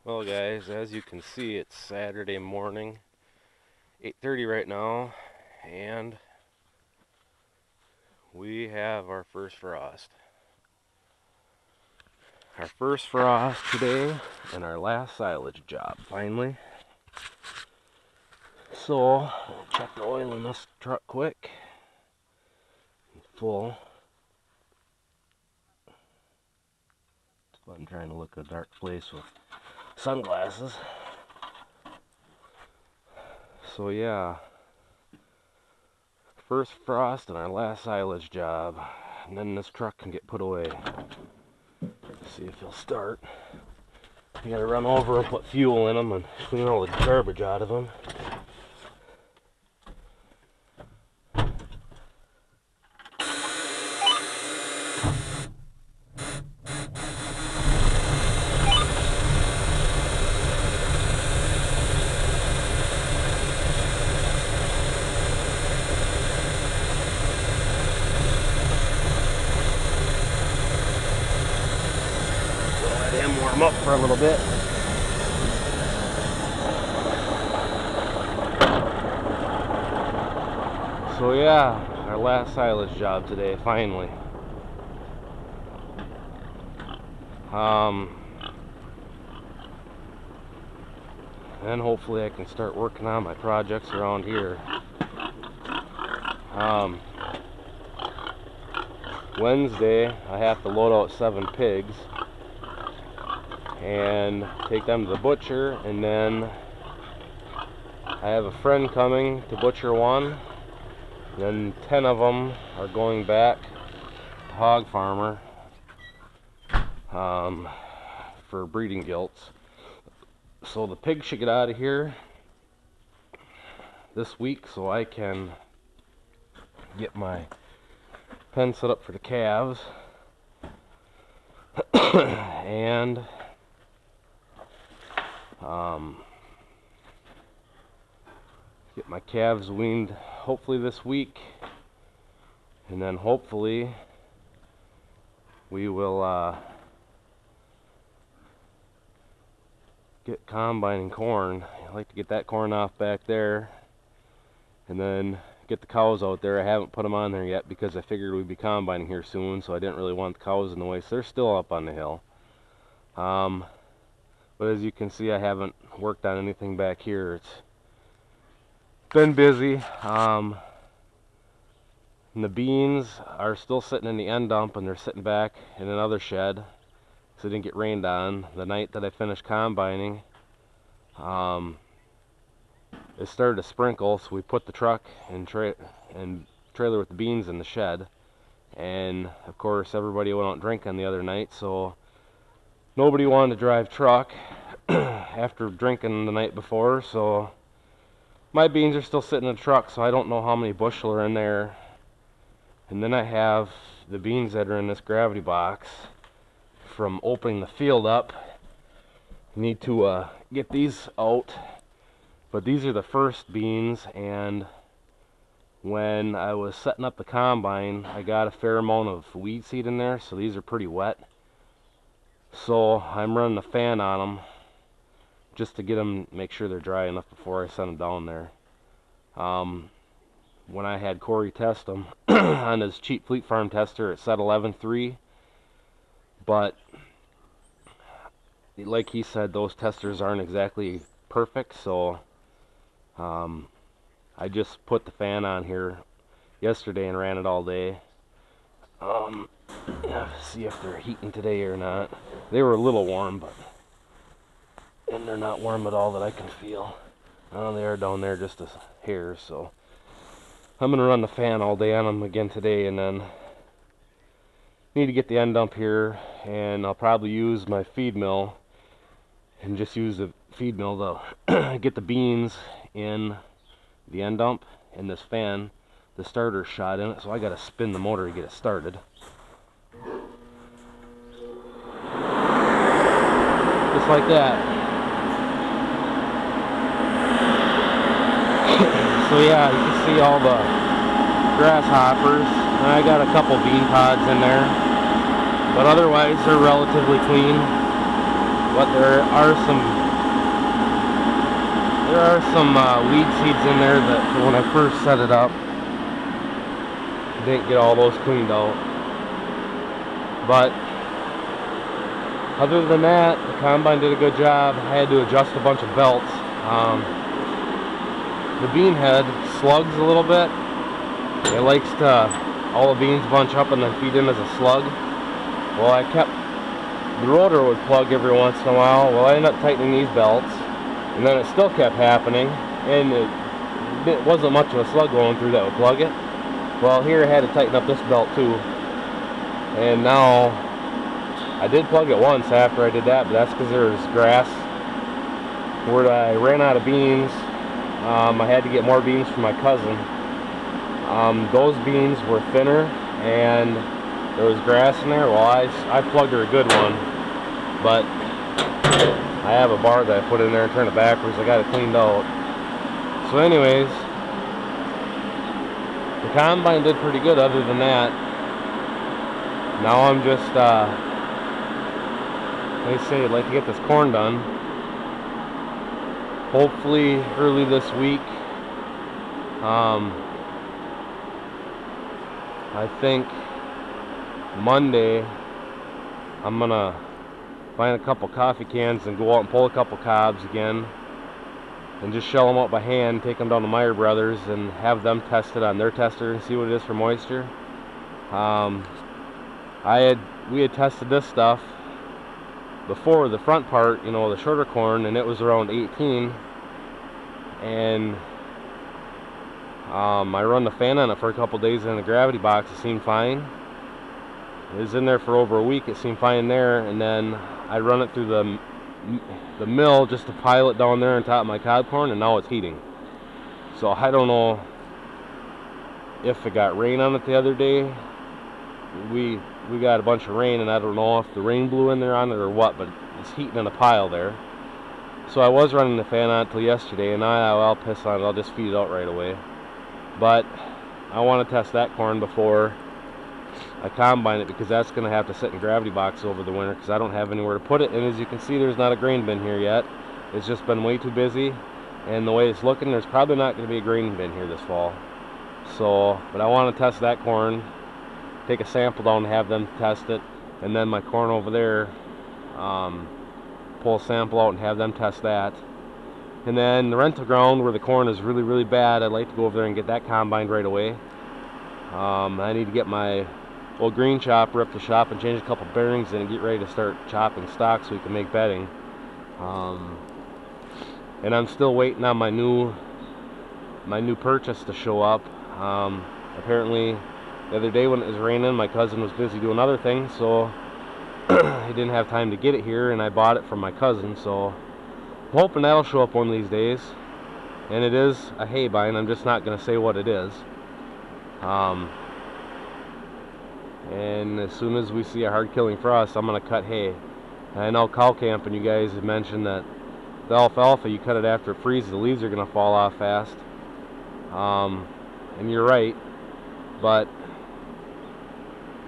Well guys, as you can see, it's Saturday morning, 8:30 right now, and we have our first frost. Our first frost today and our last silage job, finally. So, check the oil in this truck quick. Full. I'm trying to look at a dark place with sunglasses. So yeah, first frost and our last silage job, and then this truck can get put away. See if he'll start. You gotta run over and put fuel in them and clean all the garbage out of them. Let him warm up for a little bit. So yeah, our last silage job today, finally. And hopefully I can start working on my projects around here. Wednesday I have to load out 7 pigs and take them to the butcher, and then I have a friend coming to butcher one, and then 10 of them are going back to Hog Farmer for breeding gilts. So the pig should get out of here this week so I can get my pen set up for the calves and get my calves weaned hopefully this week, and then hopefully we will get combining corn. I like to get that corn off back there and then get the cows out there. I haven't put them on there yet because I figured we'd be combining here soon, so I didn't really want the cows in the way, so they're still up on the hill. But as you can see, I haven't worked on anything back here. It's been busy. And the beans are still sitting in the end dump, and they're sitting back in another shed because they didn't get rained on. The night that I finished combining, it started to sprinkle, so we put the truck and trailer with the beans in the shed. And of course everybody went out drinking the other night, so nobody wanted to drive truck after drinking the night before. So my beans are still sitting in the truck, so I don't know how many bushel are in there. And then I have the beans that are in this gravity box from opening the field up. Need to get these out, but these are the first beans, and when I was setting up the combine I got a fair amount of weed seed in there, so these are pretty wet. So I'm running a fan on them just to get them, make sure they're dry enough before I send them down there. When I had Corey test them on his cheap Fleet Farm tester, it said 11.3, but like he said, those testers aren't exactly perfect, so I just put the fan on here yesterday and ran it all day. See if they're heating today or not. They were a little warm, but and they're not warm at all that I can feel. Oh, they are down there just a hair, so I'm gonna run the fan all day on them again today, and then need to get the end dump here, and I'll probably use my feed mill and just use the feed mill to get the beans in the end dump, and this fan, the starter shot in it, so I gotta spin the motor to get it started. Just like that. So yeah, you can see all the grasshoppers, and I got a couple bean pods in there, but otherwise they're relatively clean. but there are some weed seeds in there that when I first set it up, didn't get all those cleaned out. But other than that, the combine did a good job. I had to adjust a bunch of belts. The bean head slugs a little bit. It likes to all the beans bunch up and then feed in as a slug. Well, the rotor would plug every once in a while. Well, I ended up tightening these belts, and then it still kept happening, and it wasn't much of a slug going through that would plug it. Well, here I had to tighten up this belt too, and now I did plug it once after I did that, but that's because there was grass where I ran out of beans. I had to get more beans from my cousin. Those beans were thinner and there was grass in there. Well, I plugged her a good one, but I have a bar that I put in there and turned it backwards. I got it cleaned out. So anyways, the combine did pretty good other than that. Now I'm just, like I say, I'd like to get this corn done. Hopefully early this week. I think Monday I'm gonna find a couple coffee cans and go out and pull a couple cobs again and just shell them out by hand, take them down to Meyer Brothers and have them tested on their tester and see what it is for moisture. We had tested this stuff before, the front part, you know, the shorter corn, and it was around 18, and I run the fan on it for a couple days in the gravity box. It seemed fine. It was in there for over a week. It seemed fine there, and then I run it through the mill just to pile it down there on top of my cob corn, and now it's heating. So I don't know if it got rain on it the other day. We got a bunch of rain, and I don't know if the rain blew in there on it or what, but it's heating in a pile there. So I was running the fan on it till yesterday, and now I'll piss on it. I'll just feed it out right away. But I want to test that corn before I combine it, because that's going to have to sit in gravity box over the winter because I don't have anywhere to put it. And as you can see, there's not a grain bin here yet. It's just been way too busy, and the way it's looking, there's probably not going to be a grain bin here this fall. So, but I want to test that corn, take a sample down and have them test it, and then my corn over there, pull a sample out and have them test that. And then the rental ground where the corn is really, really bad, I'd like to go over there and get that combined right away. I need to get my old green chopper up the shop and change a couple bearings and get ready to start chopping stock so we can make bedding. And I'm still waiting on my new purchase to show up. Apparently the other day when it was raining, my cousin was busy doing other things, so he didn't have time to get it here, and I bought it from my cousin. So I'm hoping that'll show up one of these days. And it is a hay bine. I'm just not going to say what it is. And as soon as we see a hard killing frost, I'm going to cut hay. And I know cow camping, you guys have mentioned that the alfalfa, you cut it after it freezes, the leaves are going to fall off fast. And you're right, but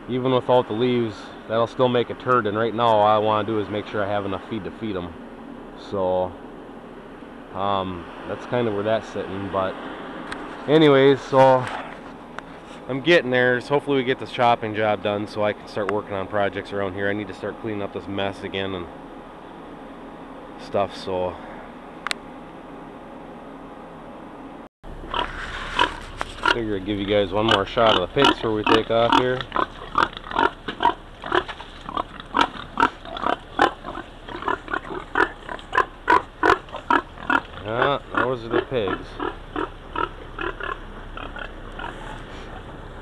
even without the leaves, that'll still make a turd, and right now all I want to do is make sure I have enough feed to feed them. So that's kind of where that's sitting. But anyways, so I'm getting there. So hopefully we get this chopping job done so I can start working on projects around here. I need to start cleaning up this mess again and stuff. So figure I'd give you guys one more shot of the pits before we take off here. Those are the pigs.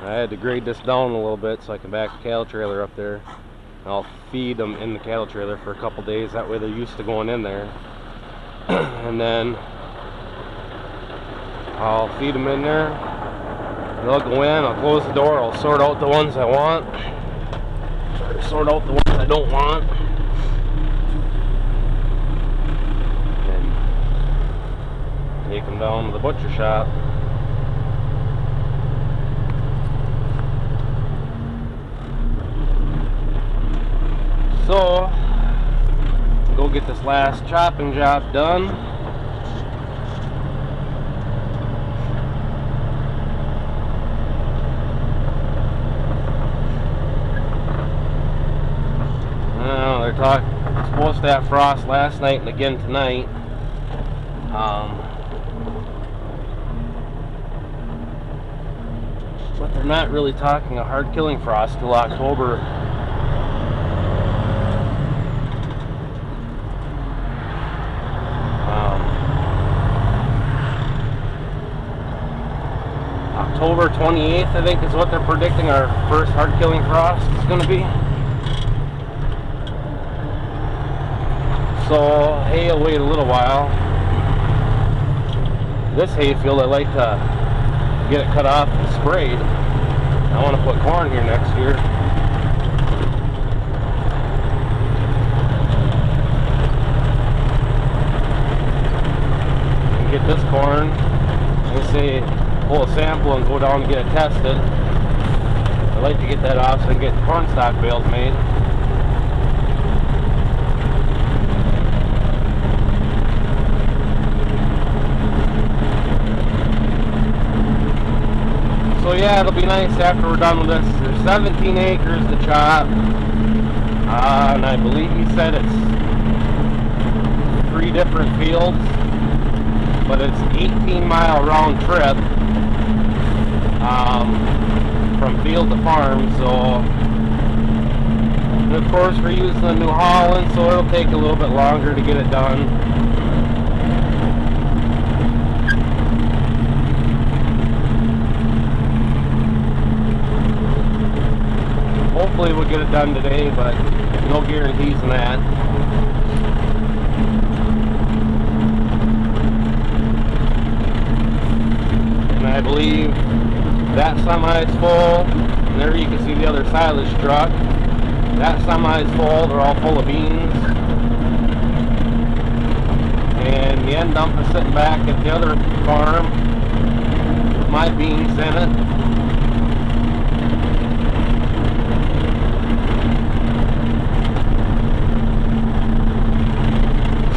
I had to grade this down a little bit so I can back the cattle trailer up there. I'll feed them in the cattle trailer for a couple days. That way they're used to going in there. And then I'll feed them in there. They'll go in, I'll close the door, I'll sort out the ones I want, sort out the ones I don't want, and take them down to the butcher shop. So and go get this last chopping job done. They're supposed to have frost last night and again tonight. But they're not really talking a hard killing frost till October. October 28th, I think, is what they're predicting our first hard killing frost is going to be. So hay will wait a little while. This hayfield I like to get it cut off and sprayed. I want to put corn here next year. And get this corn, let's say, pull a sample and go down and get it tested. I like to get that off so I can get corn stalk bales made. So yeah, it'll be nice after we're done with this. There's 17 acres to chop, and I believe he said it's 3 different fields, but it's 18-mile round trip from field to farm. So, and of course, we're using the New Holland, so it'll take a little bit longer to get it done. Hopefully we'll get it done today, but no guarantees in that. And I believe that semi is full. And there you can see the other silage truck. That semi is full. They're all full of beans. And the end dump is sitting back at the other farm with my beans in it.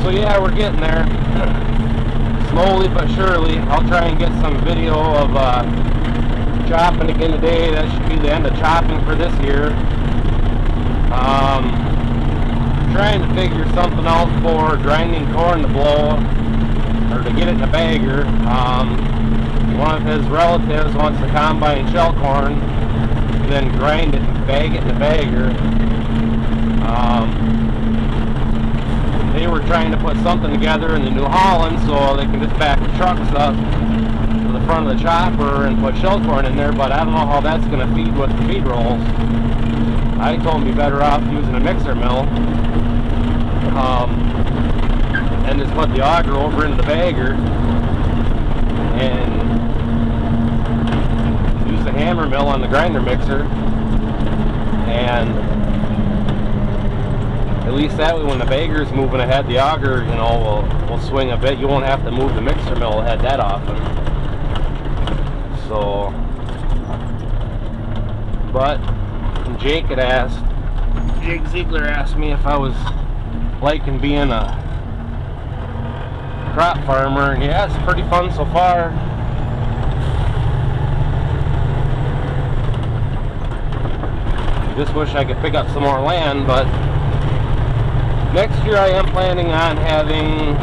So yeah, we're getting there, slowly but surely. I'll try and get some video of chopping again today. That should be the end of chopping for this year. Trying to figure something out for grinding corn to blow, or to get it in a bagger. One of his relatives wants to combine shell corn, and then grind it and bag it in a bagger. They were trying to put something together in the New Holland so they can just back the trucks up to the front of the chopper and put shell corn in there, but I don't know how that's going to feed with the feed rolls. I told them to be better off using a mixer mill and just put the auger over into the bagger and use the hammer mill on the grinder mixer, and at least that way when the bagger's moving ahead, the auger, you know, will swing a bit. You won't have to move the mixer mill ahead that often. So, but Jake Ziegler asked me if I was liking being a crop farmer, and yeah, it's pretty fun so far. Just wish I could pick up some more land, but next year I am planning on having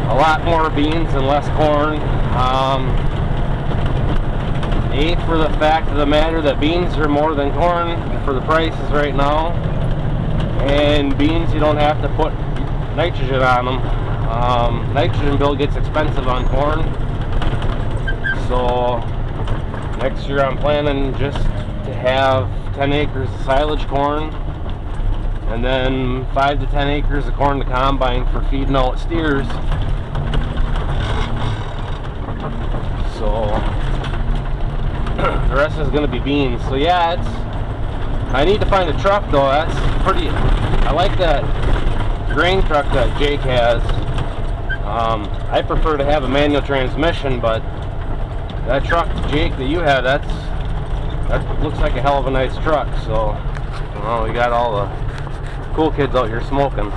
a lot more beans and less corn. For the fact of the matter that beans are more than corn for the prices right now, and beans you don't have to put nitrogen on them. Nitrogen bill gets expensive on corn, so next year I'm planning just to have 10 acres of silage corn, and then 5 to 10 acres of corn to combine for feeding all its steers. So the rest is going to be beans. So yeah, I need to find a truck though. That's pretty, I like that grain truck that Jake has. I prefer to have a manual transmission, but that truck, Jake, that you have, that looks like a hell of a nice truck. So, well, we got all the cool kids out here smoking.